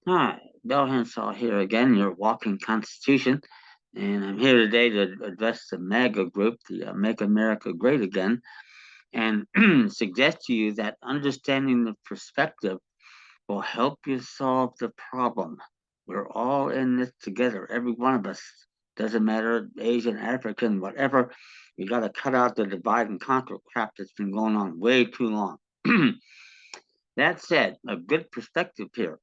Hi, Bill Henshaw here again, your walking constitution. And I'm here today to address the MAGA group, the Make America Great Again, and suggest to you that understanding the perspective will help you solve the problem. We're all in this together, every one of us. Doesn't matter, Asian, African, whatever. We got to cut out the divide and conquer crap that's been going on way too long. That said, a good perspective here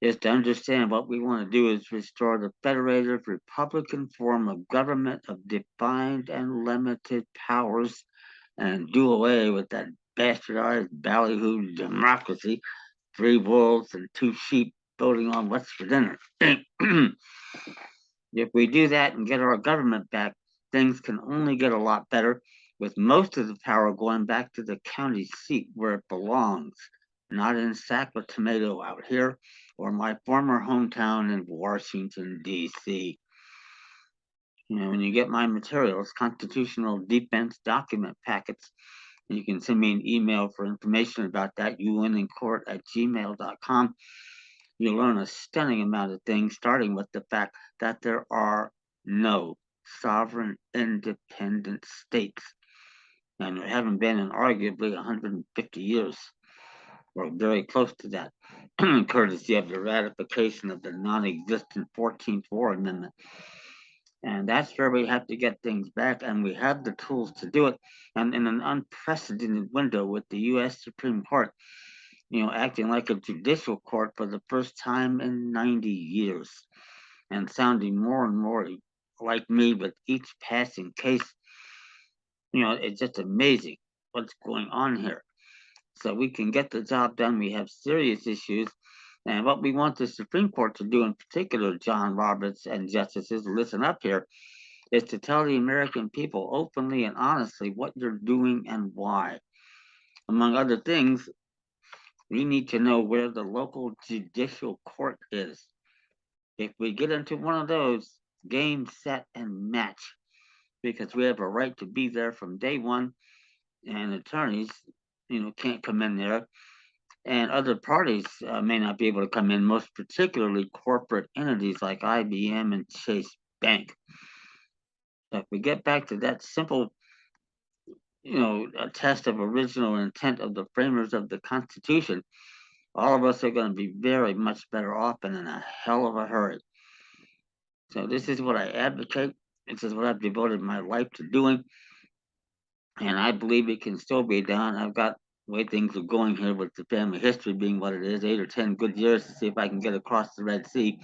is to understand what we want to do is restore the federated republican form of government of defined and limited powers and do away with that bastardized ballyhoo democracy, three wolves and two sheep voting on what's for dinner. If we do that and get our government back, things can only get a lot better, with most of the power going back to the county seat where it belongs, not in Sacramento out here or my former hometown in Washington, D.C. When you get my materials, constitutional defense document packets, you can send me an email for information about that, unincourt@gmail.com. You learn a stunning amount of things, starting with the fact that there are no sovereign independent states, and there haven't been in arguably 150 years, or very close to that, courtesy of the ratification of the non existent 14th War Amendment. And that's where we have to get things back, and we have the tools to do it. And in an unprecedented window with the U.S. Supreme Court, acting like a judicial court for the first time in 90 years and sounding more and more like me with each passing case. It's just amazing what's going on here. So we can get the job done. We have serious issues. And what we want the Supreme Court to do, in particular, John Roberts and justices, listen up here, is to tell the American people openly and honestly what you're doing and why. Among other things, we need to know where the local judicial court is. If we get into one of those, game, set, and match, because we have a right to be there from day one, and attorneys, can't come in there, and other parties may not be able to come in, most particularly corporate entities like IBM and Chase Bank. If we get back to that simple, a test of original intent of the framers of the Constitution, all of us are going to be very much better off and in a hell of a hurry. So this is what I advocate. This is what I've devoted my life to doing, and I believe it can still be done. I've got the way things are going here with the family history being what it is, 8 or 10 good years to see if I can get across the Red Sea.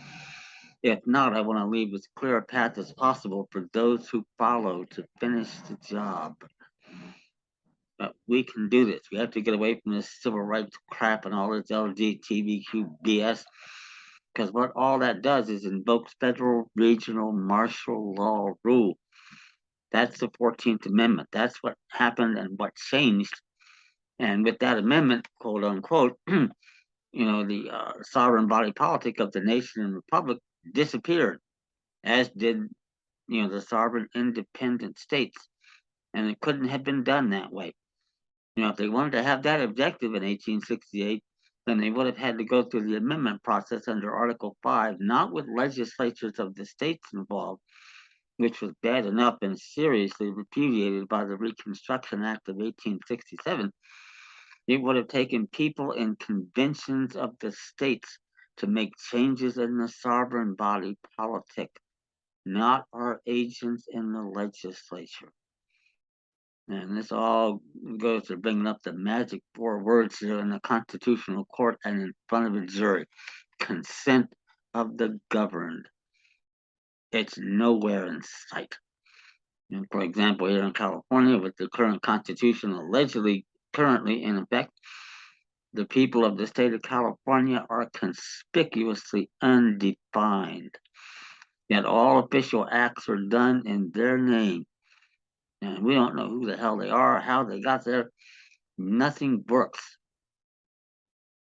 If not, I want to leave as clear a path as possible for those who follow to finish the job. But we can do this. We have to get away from this civil rights crap and all this LGBTQ BS, because what all that does is invokes federal, regional, martial law rule. That's the 14th Amendment. That's what happened and what changed. And with that amendment, quote unquote, the sovereign body politic of the nation and republic disappeared, as did, the sovereign independent states. And it couldn't have been done that way. If they wanted to have that objective in 1868, then they would have had to go through the amendment process under Article 5, not with legislatures of the states involved, which was bad enough and seriously repudiated by the Reconstruction Act of 1867. It would have taken people in conventions of the states to make changes in the sovereign body politic, not our agents in the legislature. And this all goes to bringing up the magic four words here in the Constitutional Court and in front of a jury: consent of the governed. It's nowhere in sight. For example, here in California, with the current Constitution allegedly currently in effect, the people of the state of California are conspicuously undefined. Yet all official acts are done in their name. And we don't know who the hell they are, how they got there. Nothing works.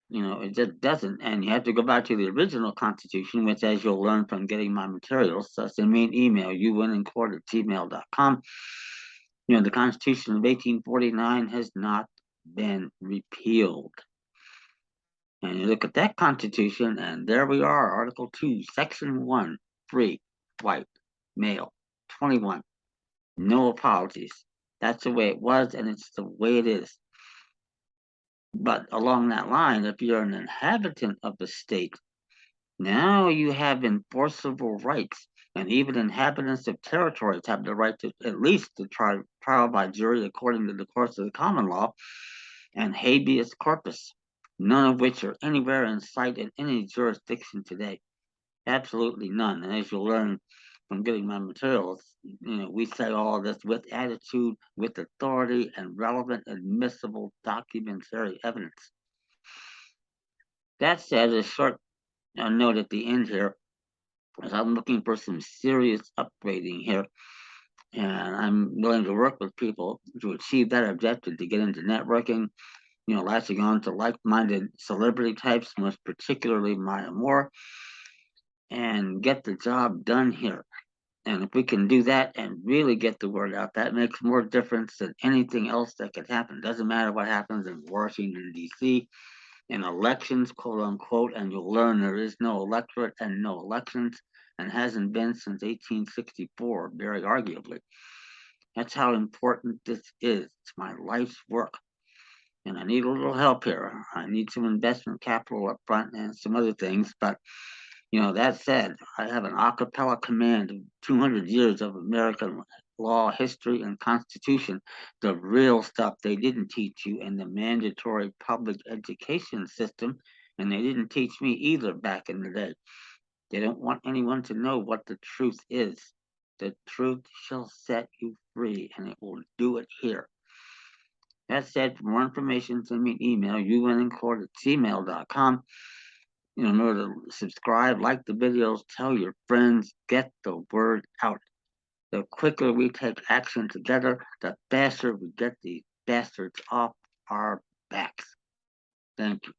It just doesn't. And you have to go back to the original Constitution, which, as you'll learn from getting my materials, so send me an email, uwinnincourt@gmail.com. The Constitution of 1849 has not been repealed. And you look at that Constitution, and there we are, Article 2, Section 1, free, white, male, 21, no apologies. That's the way it was, and it's the way it is. But along that line, if you're an inhabitant of the state, now you have enforceable rights, and even inhabitants of territories have the right to at least to trial by jury according to the course of the common law and habeas corpus, none of which are anywhere in sight in any jurisdiction today. Absolutely none. And as you'll learn from getting my materials, we say all this with attitude, with authority, and relevant admissible documentary evidence. That said, a short note at the end here, as I'm looking for some serious upgrading here, and I'm willing to work with people to achieve that objective to get into networking, latching on to like-minded celebrity types, most particularly Maya Moore, and get the job done here. And if we can do that and really get the word out, that makes more difference than anything else that could happen. Doesn't matter what happens in Washington, D.C., in elections, quote unquote, and you'll learn there is no electorate and no elections, and hasn't been since 1864, very arguably. That's how important this is. It's my life's work. And I need a little help here. I need some investment capital up front and some other things, but that said, I have an a cappella command of 200 years of American law, history, and constitution, the real stuff they didn't teach you in the mandatory public education system, and they didn't teach me either back in the day. They don't want anyone to know what the truth is. The truth shall set you free, and it will do it here. That said, for more information, send me an email, unandcourt@gmail.com. Remember to subscribe, like the videos, tell your friends, get the word out. The quicker we take action together, the faster we get these bastards off our backs. Thank you.